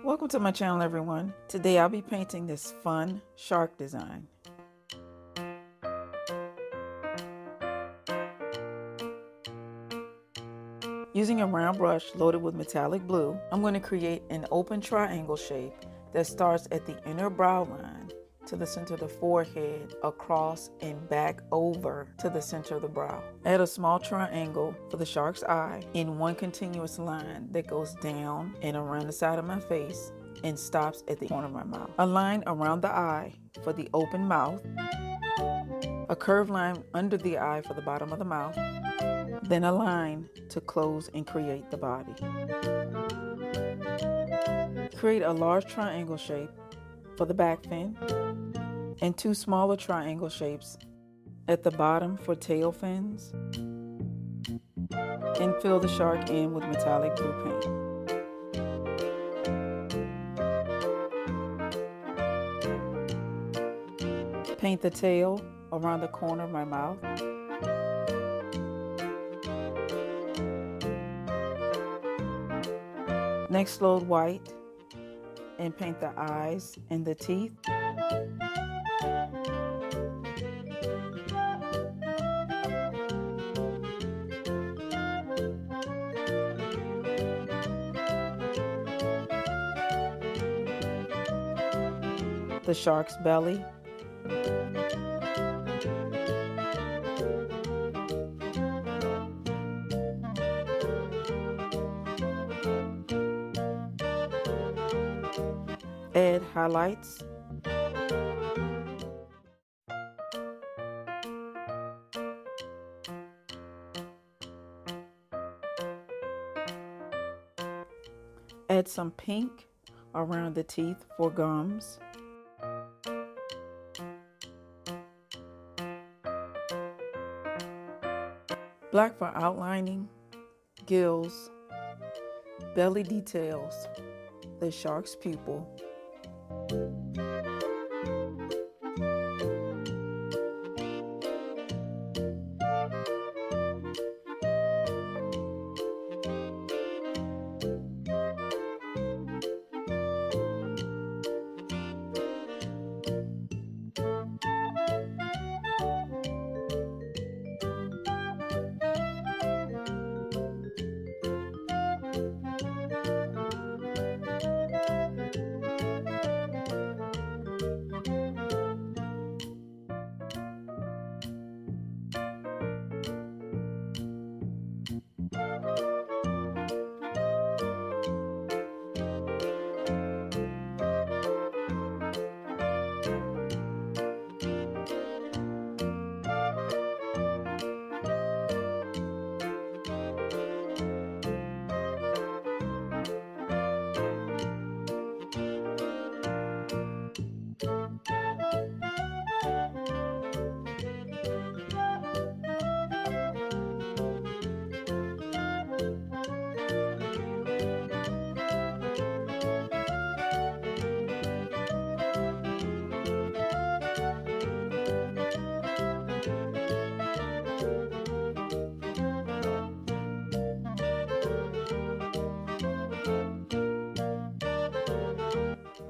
Welcome to my channel, everyone. Today I'll be painting this fun shark design. Using a round brush loaded with metallic blue, I'm going to create an open triangle shape that starts at the inner brow line to the center of the forehead, across and back over to the center of the brow. Add a small triangle for the shark's eye in one continuous line that goes down and around the side of my face and stops at the corner of my mouth. A line around the eye for the open mouth, a curved line under the eye for the bottom of the mouth, then a line to close and create the body. Create a large triangle shape for the back fin and two smaller triangle shapes at the bottom for tail fins, and fill the shark in with metallic blue paint. Paint the tail around the corner of my mouth. Next, load white and paint the eyes and the teeth. The shark's belly. Add highlights. Add some pink around the teeth for gums. Black for outlining, gills, belly details, the shark's pupil.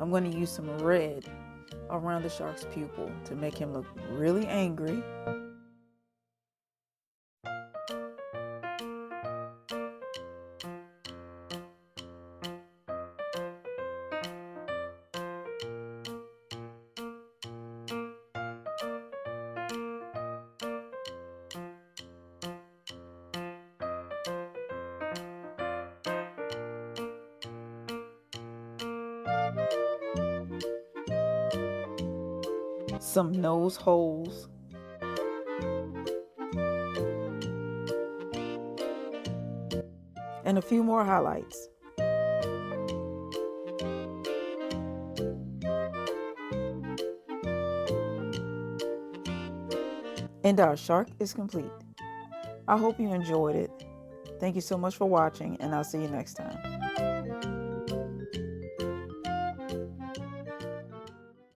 I'm going to use some red around the shark's pupil to make him look really angry. Some nose holes. And a few more highlights. And our shark is complete. I hope you enjoyed it. Thank you so much for watching, and I'll see you next time.